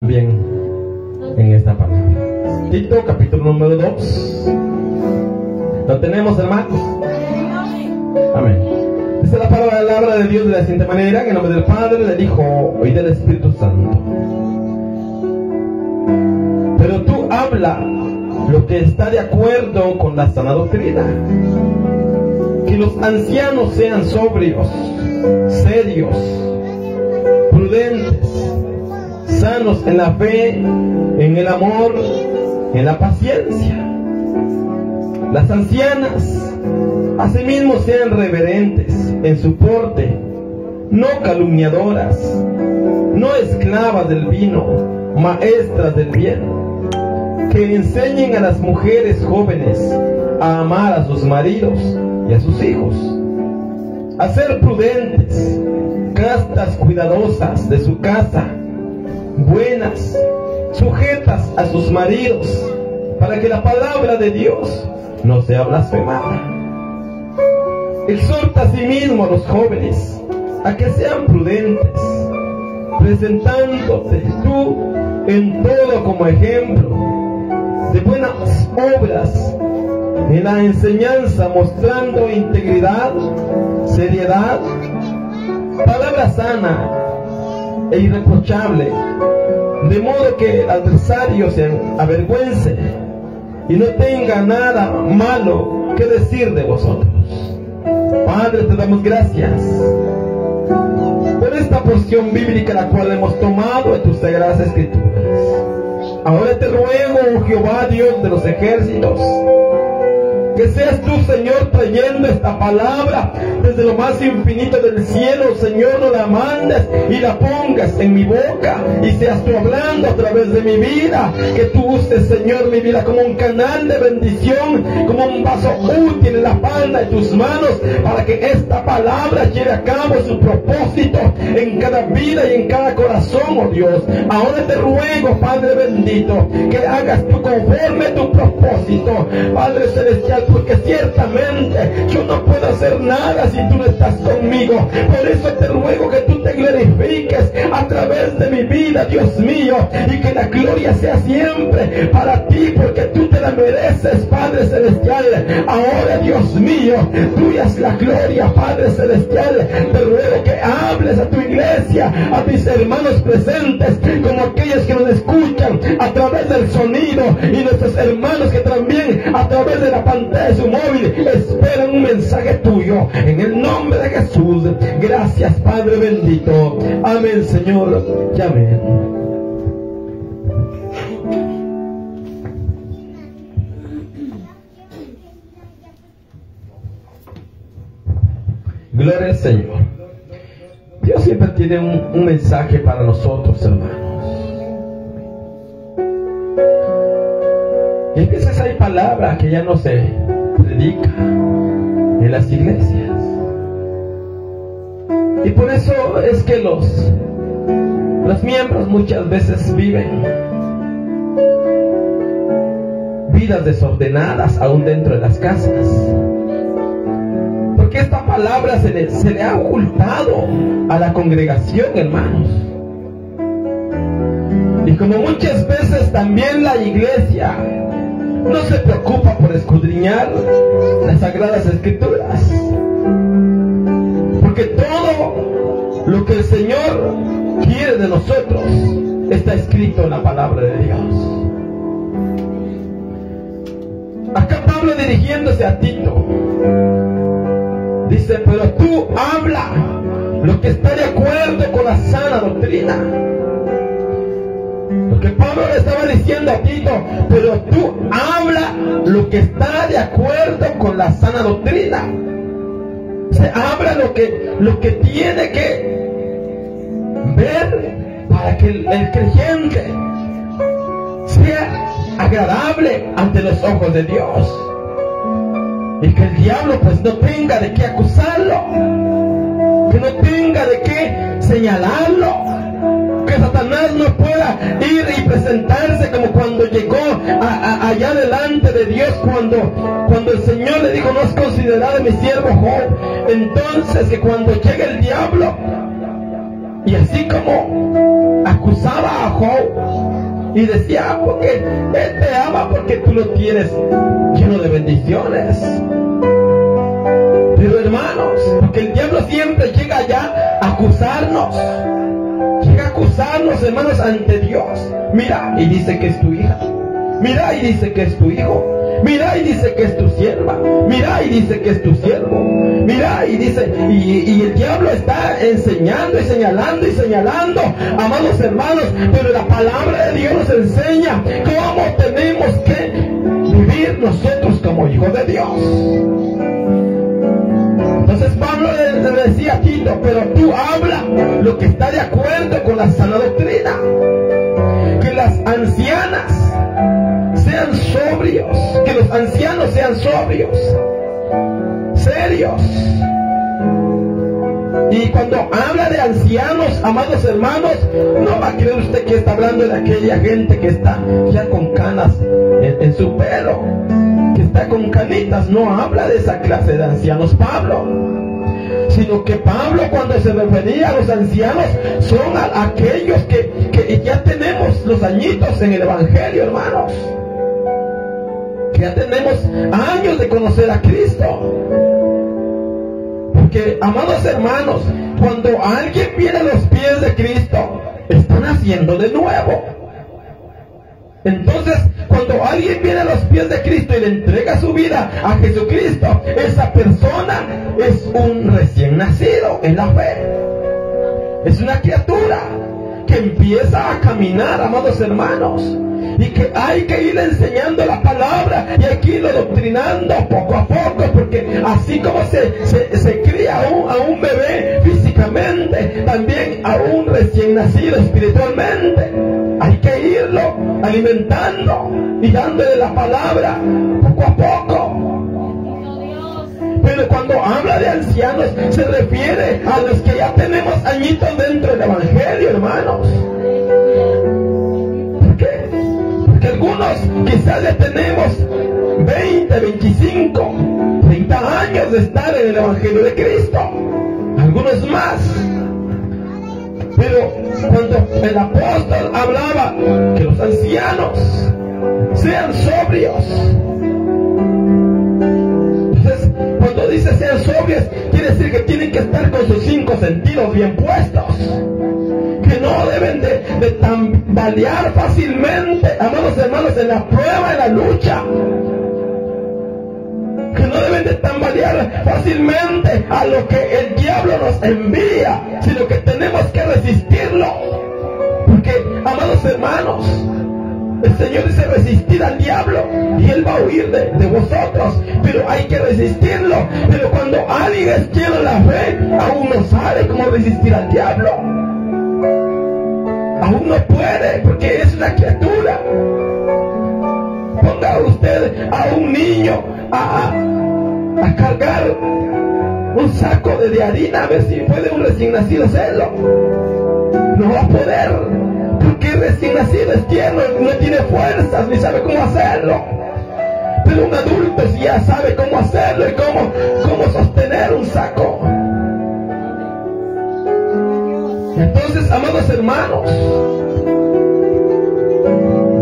bien en esta palabra. Tito, capítulo número 2. ¿Lo tenemos, hermanos? Amén. Dice la palabra de Dios de la siguiente manera: en el nombre del Padre, del Hijo y del Espíritu Santo. Pero tú habla lo que está de acuerdo con la sana doctrina. Que los ancianos sean sobrios, serios, prudentes, sanos en la fe, en el amor, en la paciencia. Las ancianas asimismo sean reverentes en su porte, no calumniadoras, no esclavas del vino, maestras del bien, que enseñen a las mujeres jóvenes a amar a sus maridos y a sus hijos, a ser prudentes, castas, cuidadosas de su casa, buenas, sujetas a sus maridos, para que la palabra de Dios no sea blasfemada. Exhorta asimismo a los jóvenes a que sean prudentes, presentándote tú en todo como ejemplo de buenas obras, en la enseñanza mostrando integridad, seriedad, palabra sana e irreprochable, de modo que el adversario se avergüence y no tenga nada malo que decir de vosotros. Padre, te damos gracias por esta porción bíblica la cual hemos tomado de tus sagradas escrituras. Ahora te ruego, oh Jehová, Dios de los ejércitos, que seas tú, Señor, trayendo esta palabra desde lo más infinito del cielo. Señor, no la mandes y la pongas en mi boca, y seas tú hablando a través de mi vida. Que tú uses, Señor, mi vida como un canal de bendición, como un vaso útil en la palma de tus manos, para que esta palabra lleve a cabo su propósito en cada vida y en cada corazón, oh Dios. Ahora te ruego, Padre bendito, que hagas tú conforme tu propósito, Padre celestial, porque ciertamente yo no puedo hacer nada si tú no estás conmigo. Por eso te ruego que tú te glorifiques a través de mi vida, Dios mío, y que la gloria sea siempre para ti, porque tú te la mereces, Padre celestial. Ahora, Dios mío, tuya es la gloria, Padre celestial. Te ruego que hables a tu iglesia, a mis hermanos presentes, como aquellos que nos escuchan a través del sonido, y nuestros hermanos que también a través de la pantalla de su móvil esperan un mensaje tuyo, en el nombre de Jesús. Gracias, Padre bendito. Amén, Señor, y amén. Gloria al Señor. Dios siempre tiene un mensaje para nosotros, hermanos. Y a veces hay palabras que ya no se predica en las iglesias, y por eso es que los miembros muchas veces viven vidas desordenadas aún dentro de las casas, porque esta palabra se le ha ocultado a la congregación, hermanos. Y como muchas veces también la iglesia no se preocupa por escudriñar las sagradas escrituras, porque todo lo que el Señor quiere de nosotros está escrito en la palabra de Dios. Acá Pablo, dirigiéndose a Tito, dice: pero tú habla lo que está de acuerdo con la sana doctrina. Porque Pablo le estaba diciendo a Tito: pero tú habla lo que está de acuerdo con la sana doctrina. Se habla lo que tiene que ver para que el creyente sea agradable ante los ojos de Dios, y que el diablo pues no tenga de qué acusarlo, que no tenga de qué señalarlo, que Satanás no pueda ir y presentarse como cuando llegó allá delante de Dios, cuando el Señor le dijo: no has considerado a mi siervo Job. Entonces, que cuando llegue el diablo, y así como acusaba a Job, Y decía, porque Él te ama, porque tú lo tienes lleno de bendiciones. Pero hermanos, porque el diablo siempre llega ya a acusarnos. Llega a acusarnos, hermanos, ante Dios. Mira, y dice que es tu hija. Mira, y dice que es tu hijo. Mira, y dice que es tu sierva. Mira, y dice que es tu siervo. Mira, y dice, y el diablo está enseñando y señalando, amados hermanos, pero la palabra de Dios nos enseña cómo tenemos que vivir nosotros como hijos de Dios. Entonces Pablo le decía a Tito, pero tú habla lo que está de acuerdo con la sana doctrina. Que las ancianas sean sobrios, que los ancianos sean sobrios, serios. Y cuando habla de ancianos, amados hermanos, no va a creer usted que está hablando de aquella gente que está ya con canas en su pelo, que está con canitas. No habla de esa clase de ancianos Pablo, sino que Pablo, cuando se refería a los ancianos, son aquellos que ya tenemos los añitos en el Evangelio, hermanos, que ya tenemos años de conocer a Cristo. Porque, amados hermanos, cuando alguien viene a los pies de Cristo, está naciendo de nuevo. Entonces, cuando alguien viene a los pies de Cristo y le entrega su vida a Jesucristo, esa persona es un recién nacido en la fe. Es una criatura que empieza a caminar, amados hermanos, y que hay que ir enseñando la palabra y hay que irlo doctrinando poco a poco, porque así como se cría a un bebé físicamente, también a un recién nacido espiritualmente. Hay que irlo alimentando y dándole la palabra poco a poco. Pero cuando habla de ancianos, se refiere a los que ya tenemos añitos dentro del Evangelio, hermanos. ¿Por qué? Porque algunos quizás ya tenemos 20, 25, 30 años de estar en el Evangelio de Cristo. Algunos más. Pero cuando el apóstol hablaba que los ancianos sean sobrios, entonces cuando dice sean sobrios, quiere decir que tienen que estar con sus 5 sentidos bien puestos, que no deben de tambalear fácilmente, amados hermanos, en la prueba, en la lucha, que no deben de tambalear fácilmente a lo que el diablo nos envía, sino que tenemos que resistirlo. Porque, amados hermanos, el Señor dice resistir al diablo y Él va a huir de vosotros, pero hay que resistirlo. Pero cuando alguien es lleno de la fe, aún no sabe cómo resistir al diablo. Aún no puede, porque es una criatura. Ponga usted a un niño a cargar un saco de harina, a ver si puede un recién nacido hacerlo. No va a poder, porque el recién nacido es tierno, no tiene fuerzas, ni sabe cómo hacerlo. Pero un adulto sí ya sabe cómo hacerlo y cómo sostener un saco. Entonces, amados hermanos,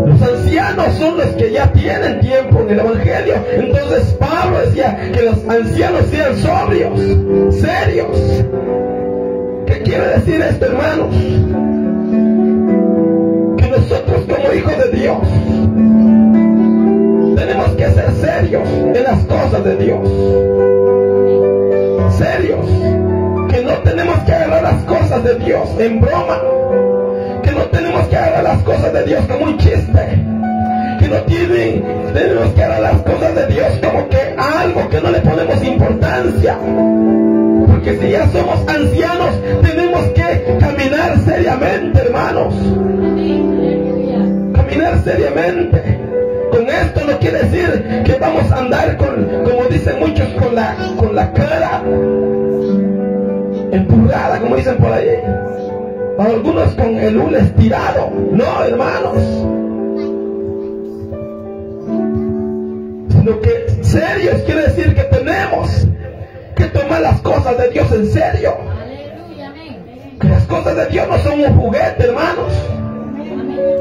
los ancianos son los que ya tienen tiempo en el Evangelio. Entonces Pablo decía que los ancianos sean sobrios, serios. ¿Qué quiere decir esto, hermanos? Que nosotros como hijos de Dios tenemos que ser serios en las cosas de Dios. Serios. Que no tenemos que agarrar las cosas de Dios en broma. Que no tenemos que agarrar las cosas de Dios como un chiste. Que no tenemos que agarrar las cosas de Dios como que algo que no le ponemos importancia. Porque si ya somos ancianos, tenemos que caminar seriamente, hermanos. Caminar seriamente. Con esto no quiere decir que vamos a andar como dicen muchos, con la cara empurrada, como dicen por ahí. O algunos con el hule estirado. No, hermanos. Sino que serios quiere decir que tenemos que tomar las cosas de Dios en serio. Que las cosas de Dios no son un juguete, hermanos.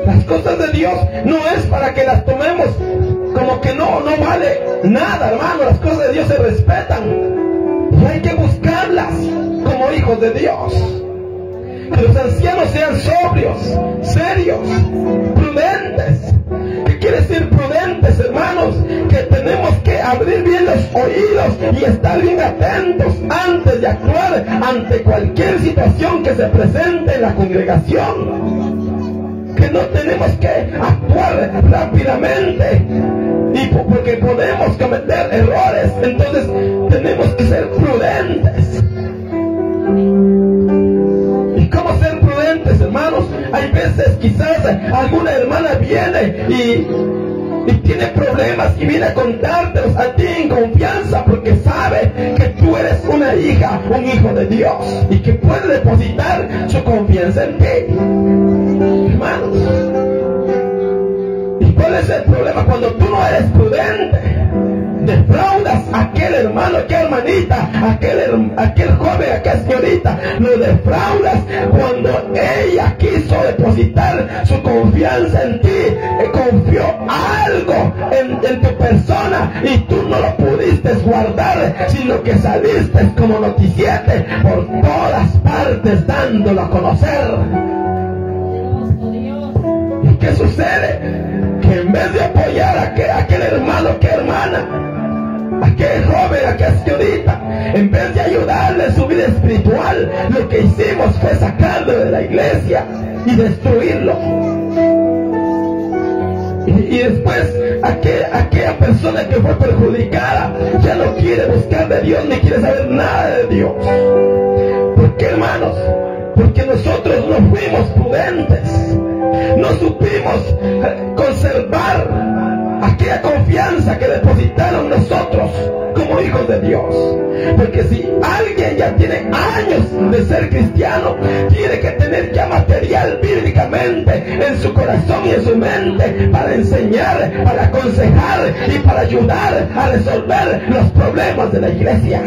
Las cosas de Dios no es para que las tomemos como que no vale nada, hermano. Las cosas de Dios se respetan y hay que buscarlas como hijos de Dios. Que los ancianos sean sobrios, serios, prudentes. ¿Qué quiere decir prudentes, hermanos? Que tenemos que abrir bien los oídos y estar bien atentos antes de actuar ante cualquier situación que se presente en la congregación. Que no tenemos que actuar rápidamente y porque podemos cometer errores. Entonces tenemos que ser prudentes. ¿Y cómo ser prudentes, hermanos? Hay veces quizás alguna hermana viene y tiene problemas y viene a contártelos a ti en confianza porque sabe que tú eres una hija, un hijo de Dios y que puede depositar su confianza en ti, hermanos. ¿Y cuál es el problema? Cuando tú no eres prudente, defraudas a aquel hermano, aquella hermanita, aquel joven, aquella señorita, lo defraudas cuando ella quiso depositar su confianza en ti, confió algo en tu persona y tú no lo pudiste guardar, sino que saliste como noticiete por todas partes dándolo a conocer. ¿Y qué sucede? Que en vez de apoyar a aquel hermano, aquella hermana, aquel joven, aquella señorita, en vez de ayudarle en su vida espiritual, lo que hicimos fue sacarlo de la iglesia y destruirlo. Y después aquella persona que fue perjudicada ya no quiere buscar de Dios ni quiere saber nada de Dios. ¿Por qué, hermanos? Porque nosotros no fuimos prudentes, no supimos conservar aquella confianza que depositaron nosotros como hijos de Dios. Porque si alguien ya tiene años de ser cristiano, tiene que tener ya material bíblicamente en su corazón y en su mente para enseñar, para aconsejar y para ayudar a resolver los problemas de la iglesia.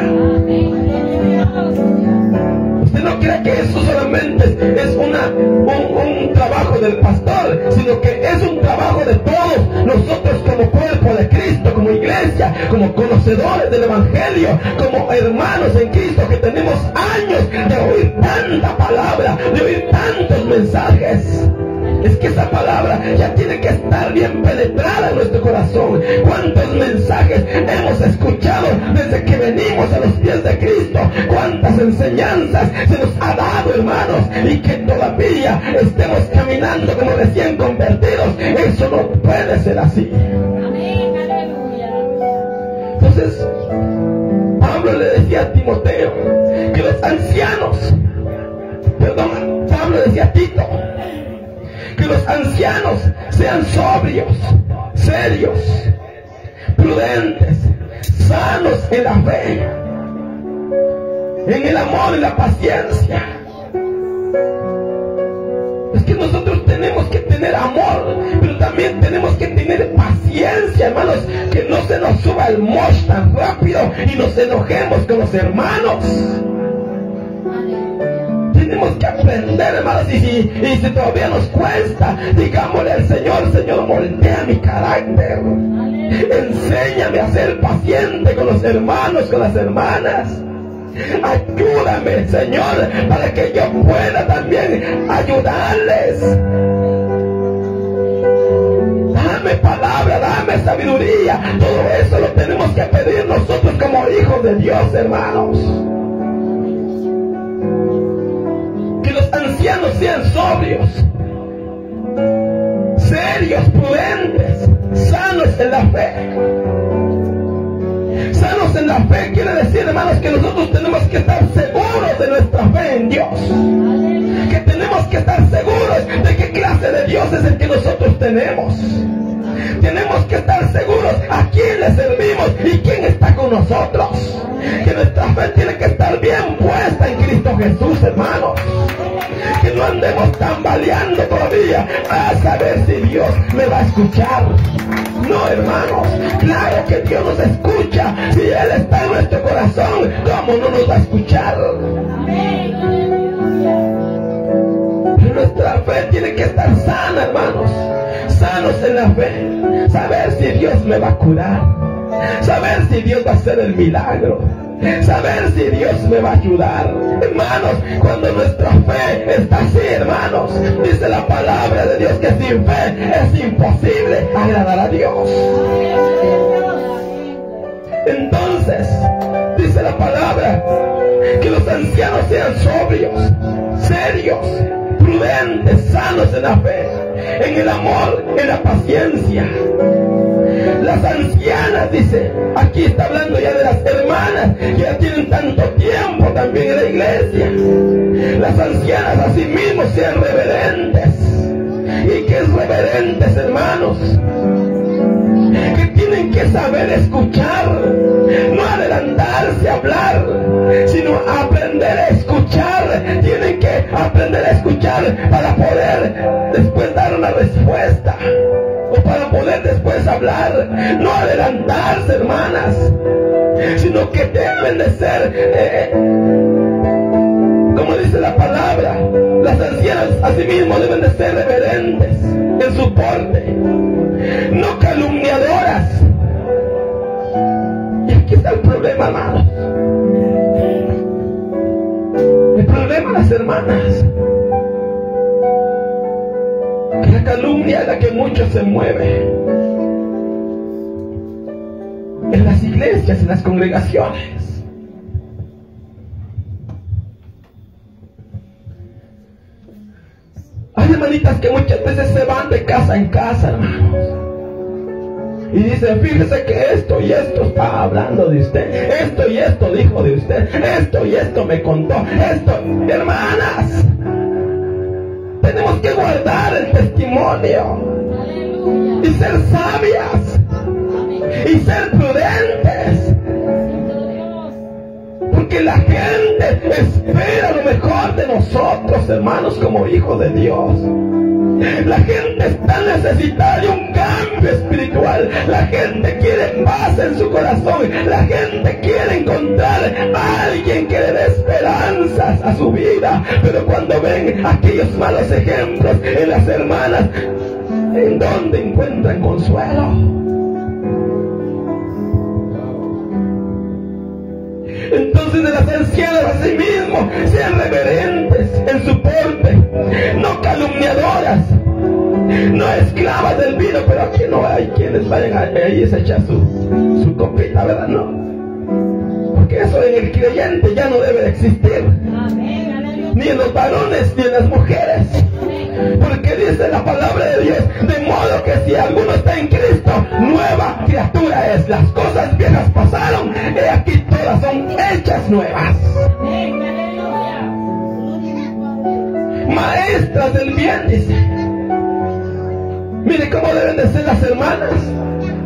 Usted no cree que eso solamente es un trabajo del pastor, sino que es un trabajo de todos nosotros como cuerpo de Cristo, como iglesia, como conocedores del Evangelio, como hermanos en Cristo que tenemos años de oír tanta palabra, de oír tantos mensajes. Es que esa palabra ya tiene que estar bien penetrada en nuestro corazón. ¿Cuántos mensajes hemos escuchado desde que venimos a los pies de Cristo? ¿Cuántas enseñanzas se nos ha dado, hermanos? Y que todavía estemos caminando como recién convertidos. Eso no puede ser así. Amén, aleluya. Entonces, Pablo le decía a Timoteo que los ancianos, Pablo decía a Tito, que los ancianos sean sobrios, serios, prudentes, sanos en la fe, en el amor y la paciencia. Es que nosotros tenemos que tener amor, pero también tenemos que tener paciencia, hermanos, que no se nos suba el mosh tan rápido y nos enojemos con los hermanos. Tenemos que aprender, hermanos, y si todavía nos cuesta, digámosle al Señor: Señor, moldea mi carácter, enséñame a ser paciente con los hermanos, con las hermanas. Ayúdame, Señor, para que yo pueda también ayudarles. Dame palabra, dame sabiduría. Todo eso lo tenemos que pedir nosotros como hijos de Dios, hermanos. Que los ancianos sean sobrios, serios, prudentes, sanos en la fe. Sanos en la fe quiere decir, hermanos, que nosotros tenemos que estar seguros de nuestra fe en Dios. Que tenemos que estar seguros de qué clase de Dios es el que nosotros tenemos. Tenemos que estar seguros a quién le servimos y quién está con nosotros. Que nuestra fe tiene que estar bien puesta en Cristo Jesús, hermanos. Que no andemos tambaleando todavía a saber si Dios me va a escuchar. No, hermanos, claro que Dios nos escucha. Si Él está en nuestro corazón, ¿cómo no nos va a escuchar? Pero no nuestra fe tiene que estar sana, hermanos. Sanos en la fe. Saber si Dios me va a curar. Saber si Dios va a hacer el milagro. Saber si Dios me va a ayudar. Hermanos, cuando nuestra fe está así, hermanos, dice la palabra de Dios que sin fe es imposible agradar a Dios. Entonces, dice la palabra que los ancianos sean sobrios, serios, prudentes, sanos en la fe, en el amor, en la paciencia. Las ancianas, dice, aquí está hablando ya de las hermanas que ya tienen tanto tiempo también en la iglesia. Las ancianas asimismo sean reverentes. ¿Y qué es reverentes, hermanos? Que tienen que saber escuchar, no adelantarse a hablar, sino aprender a escuchar. Tienen que aprender a escuchar para poder después dar una respuesta, o para poder después hablar. No adelantarse, hermanas, sino que deben de ser, como dice la palabra, las ancianas asimismo deben de ser reverentes en su porte, no calumniadoras. Y aquí está el problema, hermanos. El problema de las hermanas, que la calumnia es la que muchos se mueve en las iglesias, en las congregaciones. Hay hermanitas que muchas veces se van de casa en casa, hermanos, y dicen: fíjese que esto y esto está hablando de usted, esto y esto dijo de usted, esto y esto me contó, esto. Hermanas, tenemos que guardar el testimonio y ser sabias y ser prudentes, porque la gente espera lo mejor de nosotros, hermanos, como hijos de Dios. La gente está necesitada de un cambio espiritual. La gente quiere paz en su corazón. La gente quiere encontrar a alguien que le dé esperanzas a su vida. Pero cuando ven aquellos malos ejemplos en las hermanas, ¿en dónde encuentran consuelo? Entonces, de las ancianas asimismo sean reverentes en su porte, no calumniadoras, no esclavas del vino. Pero aquí no hay quienes vayan ahí a echar su copita, ¿verdad? No, porque eso en el creyente ya no debe de existir, ni en los varones ni en las mujeres, porque dice la palabra de Dios: de modo que si alguno está en Cristo, nueva criatura es. Las cosas viejas pasaron, y aquí todas son hechas nuevas. Maestras del bien, dice. Mire cómo deben de ser las hermanas: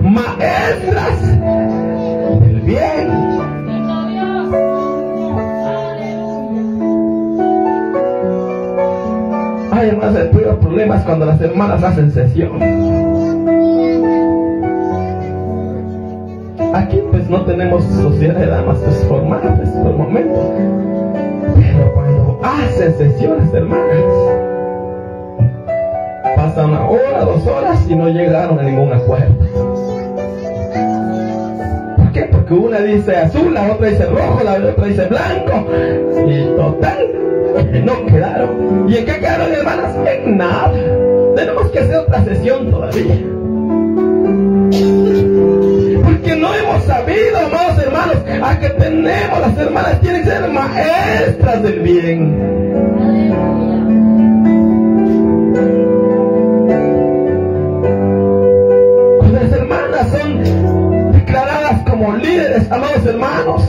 maestras del bien. Hay, hermanas, el problema es cuando las hermanas hacen sesión. Aquí pues no tenemos sociedad de damas pues formadas por el momento, pero cuando hacen sesiones, hermanas, pasa 1 hora, 2 horas y no llegaron a ningún acuerdo. ¿Por qué? Porque una dice azul, la otra dice rojo, la otra dice blanco, y total que no quedaron. ¿Y en qué quedaron, hermanas? En nada. Tenemos que hacer otra sesión todavía, porque no hemos sabido, amados hermanos, a que tenemos. Las hermanas tienen que ser maestras del bien. Cuando las hermanas son declaradas como líderes, amados hermanos,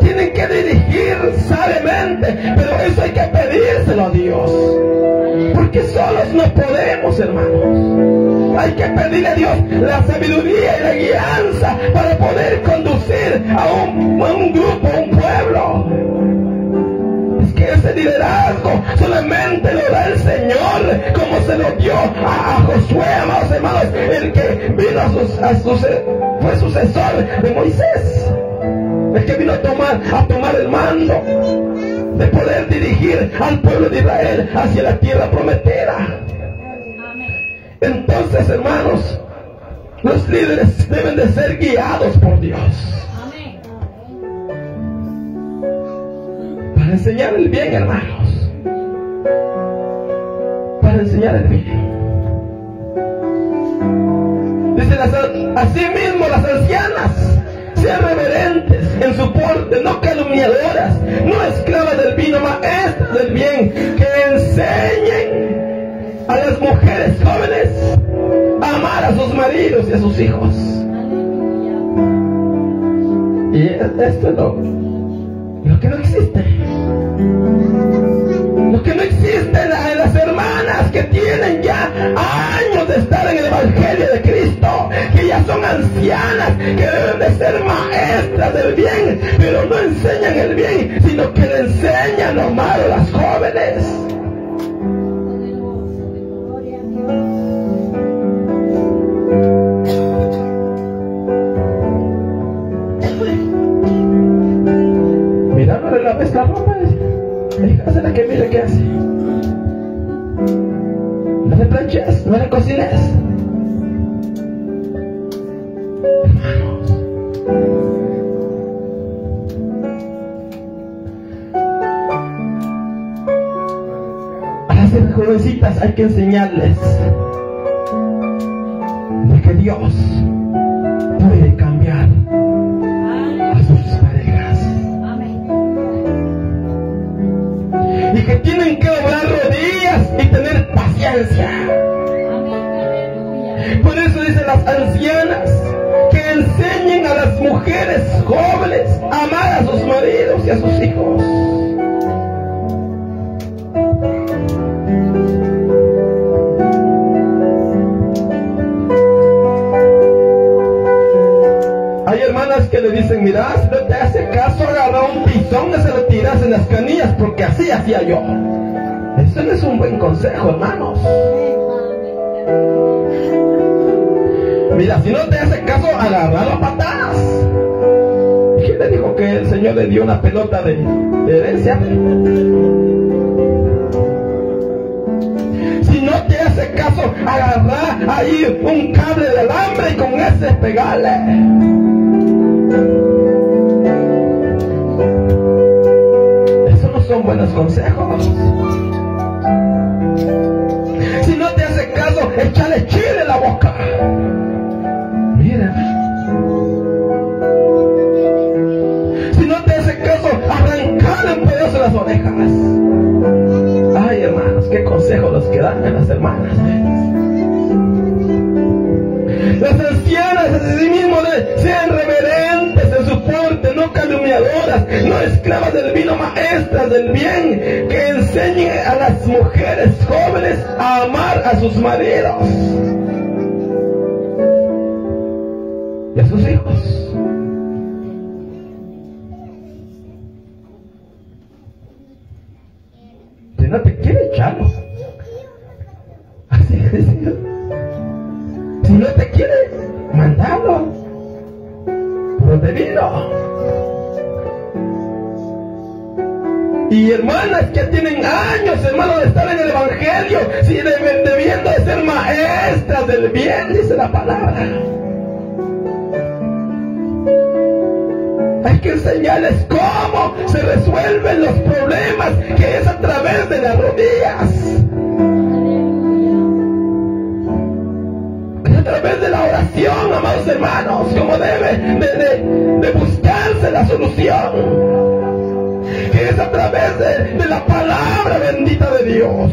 tienen que dirigir sabiamente, pero eso hay que pedírselo a Dios, porque solos no podemos, hermanos. Hay que pedirle a Dios la sabiduría y la guianza para poder conducir a un grupo, a un pueblo. Es que ese liderazgo solamente lo da el Señor, como se lo dio a Josué, amados hermanos, el que vino fue sucesor de Moisés, el que vino a tomar el mando. de poder dirigir al pueblo de Israel hacia la tierra prometida. Entonces, hermanos, los líderes deben de ser guiados por Dios para enseñar el bien, hermanos, para enseñar el bien. Dice, asimismo las ancianas sean reverentes en su porte, no calumniadoras, no esclavas del vino, maestras del bien, que enseñen a las mujeres jóvenes a amar a sus maridos y a sus hijos. Y esto es lo que no existe. Lo que no existe en las hermanas que tienen ya años de estar en el Evangelio de Cristo, que ya son ancianas, que deben de ser maestras del bien, pero no enseñan el bien, sino que le enseñan lo malo a las jóvenes. Mira, no le laves la ropa. Hazla que mire qué hace. No le planches, no le cocines. Hermanos, a las jovencitas hay que enseñarles de que Dios puede cambiar a sus parejas. Y que tienen que doblar rodillas y tener paciencia. Por eso dice las ancianas que enseñen a las mujeres jóvenes a amar a sus maridos y a sus hijos. Hay hermanas que le dicen, mira, si no te hace caso, agarra un pisón y se lo tiras en las canillas, porque así hacía yo. Eso no es un buen consejo, hermanos. Mira, si no te hace caso, agarralo a patadas. ¿Quién le dijo que el Señor le dio una pelota de herencia? Si no te hace caso, agarra ahí un cable de alambre y con ese pegarle. Son buenos consejos. Si no te hace caso, échale chile en la boca. Mira. Si no te hace caso, arrancale un pedazo de las orejas. Ay, hermanos, qué consejos los que dan a las hermanas. Las ancianas así mismo sean reverentes en su porte, no calumniadoras, no esclavas del vino, maestras del bien, que enseñen a las mujeres jóvenes a amar a sus maridos y a sus hijos. Si no te quiere, echarlo. Así es. Si no te quiere, mandalo. Por donde vino. Y hermanas que tienen años, hermanos, de estar en el Evangelio, si debiendo de ser maestras del bien, dice la palabra. Hay que enseñarles cómo se resuelven los problemas, que es a través de las rodillas. A través de la oración, amados hermanos, como debe de buscarse la solución, que es a través de la palabra bendita de Dios.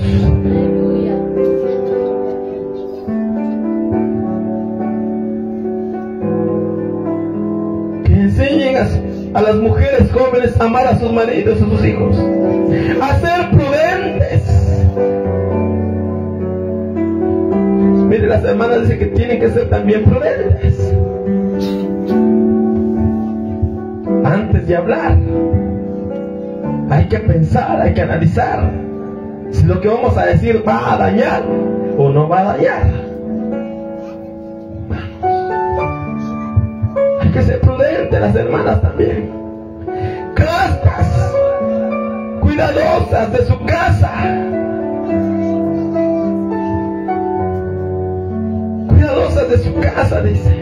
Que enseñen a las mujeres jóvenes a amar a sus maridos y a sus hijos, a ser prudentes. Mire, las hermanas dicen que tienen que ser también prudentes antes de hablar. Hay que pensar, hay que analizar si lo que vamos a decir va a dañar o no va a dañar. Hay que ser prudentes, las hermanas también. Castas, cuidadosas de su casa. Cuidadosas de su casa, dice.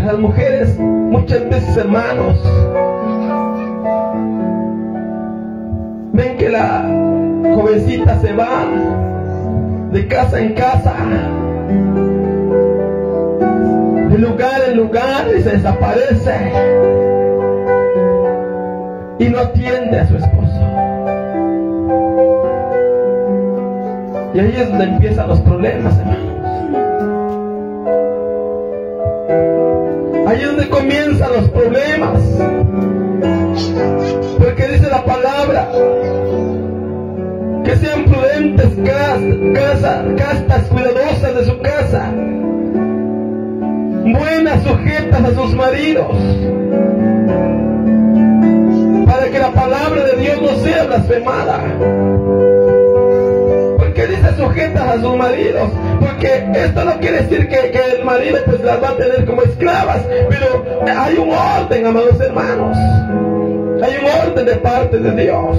Las mujeres, muchas veces, hermanos, ven que la jovencita se va de casa en casa, de lugar en lugar, y se desaparece y no atiende a su esposo. Y ahí es donde empiezan los problemas, hermanos. Ahí es donde comienzan los problemas. Porque dice la palabra que sean prudentes, castas, cuidadosas de su casa, buenas, sujetas a sus maridos, para que la palabra de Dios no sea blasfemada. ¿Qué dice sujetas a sus maridos? Porque esto no quiere decir que el marido pues las va a tener como esclavas, pero hay un orden, amados hermanos. Hay un orden de parte de Dios.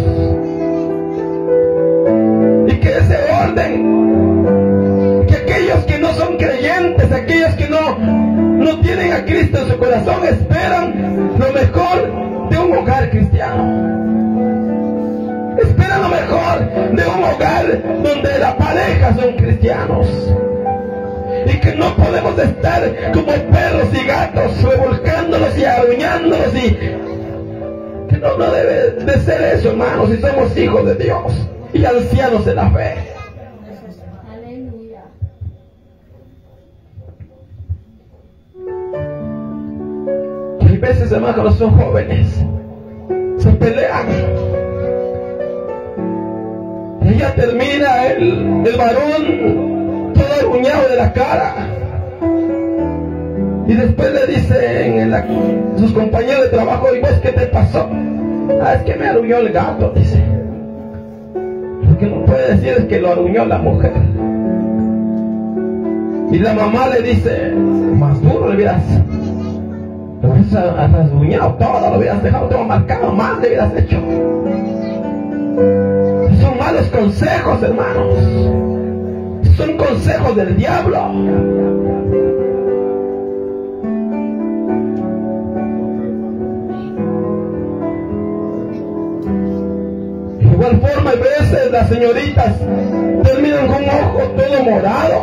Y que ese orden, que aquellos que no son creyentes, aquellos que no tienen a Cristo en su corazón, esperan lo mejor de un hogar cristiano. Esperan lo mejor de un hogar donde la pareja son cristianos. Y que no podemos estar como perros y gatos, revolcándolos y arruñándolos. Y que no debe de ser eso, hermanos, si somos hijos de Dios y ancianos de la fe. Aleluya. Hay veces, hermanos, cuando son jóvenes, se pelean. Y ya termina el varón todo arruñado de la cara. Y después le dicen sus compañeros de trabajo: ¿y vos qué te pasó? Ah, es que me arruñó el gato, dice. Lo que no puede decir es que lo arruñó la mujer. Y la mamá le dice: más duro le hubieras rasguñado todo, lo hubieras dejado todo marcado, más le hubieras hecho. Son malos consejos, hermanos. Son consejos del diablo. De igual forma, a veces las señoritas terminan con un ojo todo morado,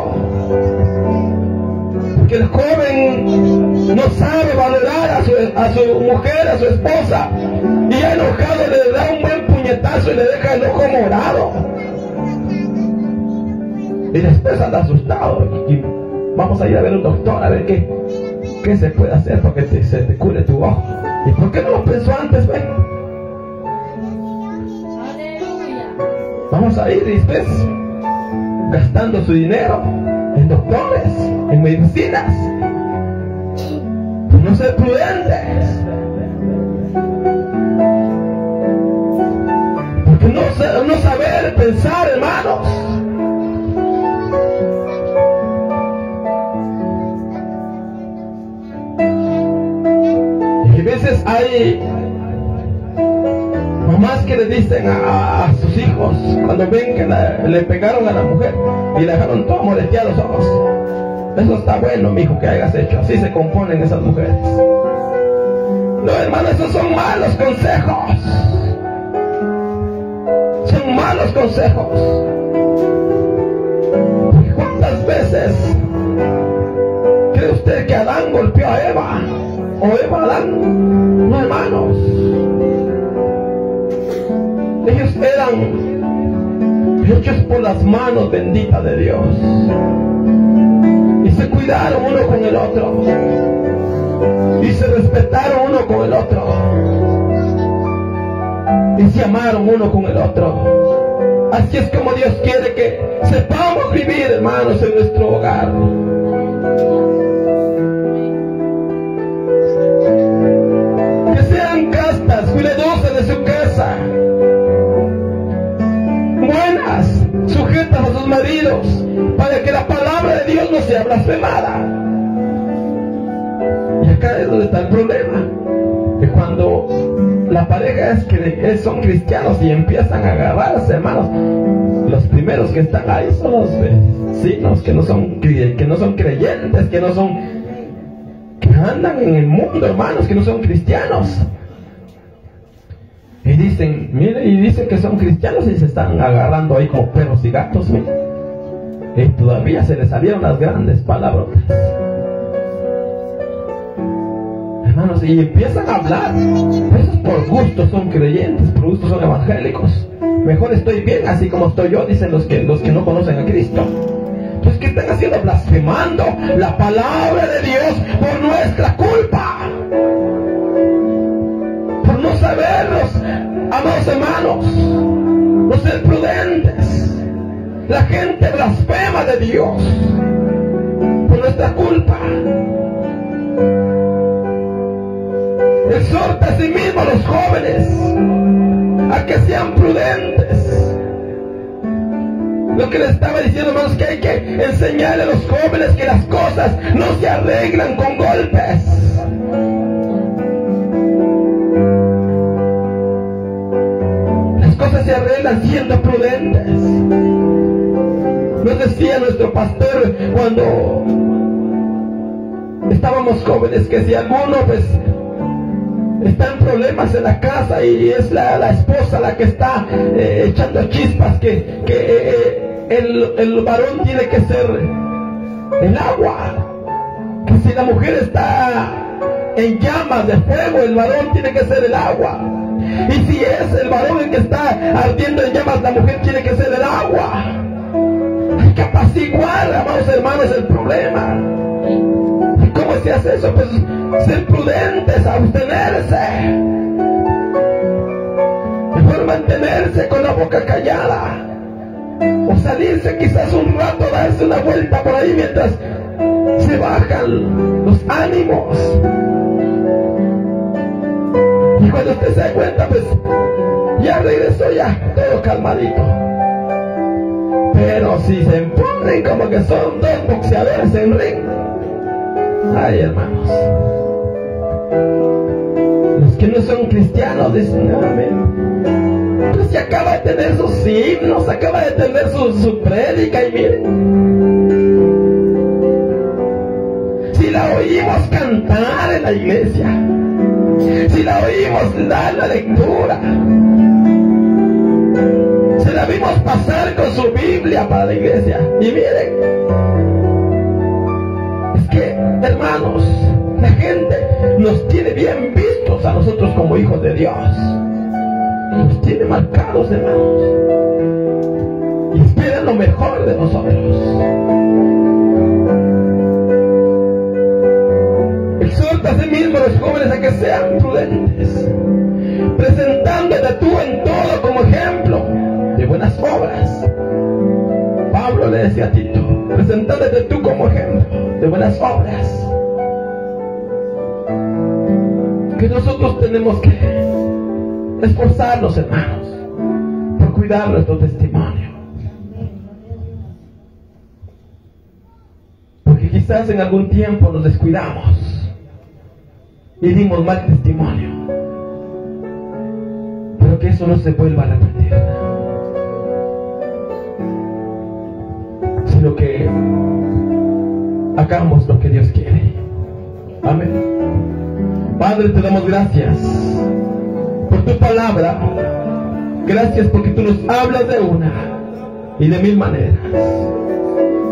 porque el joven no sabe valorar a su mujer, a su esposa, y ya enojado le da un buen puñetazo y le deja el ojo morado. Y después anda asustado. Y vamos a ir a ver un doctor a ver qué se puede hacer para que se te cure tu ojo. ¿Y por qué no lo pensó antes? Ven. Aleluya. Vamos a ir y después gastando su dinero en doctores, en medicinas. No ser prudentes. Porque no saber pensar, hermanos. Y a veces hay mamás que le dicen a sus hijos, cuando ven que le pegaron a la mujer y le dejaron todo moreteado los ojos: eso está bueno, mijo, que hayas hecho. Así se componen esas mujeres. No, hermano, esos son malos consejos. Son malos consejos. ¿Cuántas veces cree usted que Adán golpeó a Eva? ¿O Eva a Adán? No, hermanos. Ellos eran hechos por las manos benditas de Dios. Y se cuidaron uno con el otro. Y se respetaron uno con el otro. Y se amaron uno con el otro. Así es como Dios quiere que sepamos vivir, hermanos, en nuestro hogar. Que sean castas, cuidadosas de su casa, buenas, sujetas a sus maridos, para que la palabra de Dios no sea blasfemada. Y acá es donde está el problema, que cuando la pareja son cristianos y empiezan a agarrarse, hermanos, los primeros que están ahí son los vecinos que no son creyentes, que andan en el mundo, hermanos, que no son cristianos. Y dicen, mire, y dicen que son cristianos y se están agarrando ahí como perros y gatos, mire. Y todavía se les salieron las grandes palabrotas. Hermanos, y empiezan a hablar. Esos por gusto son creyentes, por gusto son evangélicos. Mejor estoy bien así como estoy yo, dicen los que no conocen a Cristo. Entonces, ¿qué están haciendo? Blasfemando la palabra de Dios por nuestra culpa. Por no saberlos, amados hermanos, no ser prudentes. La gente blasfema de Dios por nuestra culpa. Exhorta a sí mismo a los jóvenes a que sean prudentes. Lo que les estaba diciendo, hermanos, que hay que enseñarle a los jóvenes que las cosas no se arreglan con golpes. Las cosas se arreglan siendo prudentes. Nos decía nuestro pastor cuando estábamos jóvenes que si alguno está en problemas en la casa y es la esposa la que está echando chispas, que el varón tiene que ser el agua, que si la mujer está en llamas de fuego, el varón tiene que ser el agua, y si es el varón el que está ardiendo en llamas, la mujer tiene que ser el agua. Hay que apaciguar, amados hermanos, el problema. ¿Y cómo se hace eso? Pues ser prudentes, abstenerse. Mejor mantenerse con la boca callada. O salirse quizás un rato, darse una vuelta por ahí mientras se bajan los ánimos. Y cuando usted se da cuenta, pues ya regresó, ya todo calmadito. Pero si se ponen como que son dos boxeadores en ring, ay, hermanos, los que no son cristianos dicen amén. Pues ya acaba de tener sus himnos, acaba de tener su prédica, y miren, si la oímos cantar en la iglesia, si la oímos dar la lectura, se la vimos pasar con su Biblia para la iglesia, y miren, es que, hermanos, la gente nos tiene bien vistos a nosotros como hijos de Dios. Nos tiene marcados, hermanos, y esperan lo mejor de nosotros. Exhorta a sí mismo a los jóvenes a que sean prudentes, presentándote tú en todo como ejemplo de buenas obras. Pablo le decía a Tito, presentándote tú como ejemplo de buenas obras. Que nosotros tenemos que esforzarnos, hermanos, por cuidar nuestro testimonio. Porque quizás en algún tiempo nos descuidamos y dimos mal testimonio, pero que eso no se vuelva a repetir, sino que hagamos lo que Dios quiere. Amén. Padre, te damos gracias por tu palabra. Gracias porque tú nos hablas de una y de mil maneras.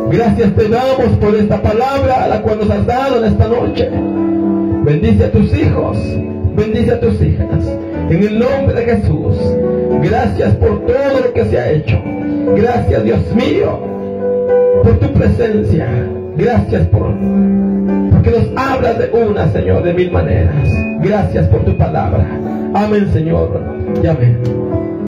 Gracias te damos por esta palabra a la cual nos has dado en esta noche. Bendice a tus hijos, bendice a tus hijas, en el nombre de Jesús. Gracias por todo lo que se ha hecho. Gracias, Dios mío, por tu presencia. Gracias porque nos hablas de una, Señor, de mil maneras. Gracias por tu palabra. Amén, Señor, y amén.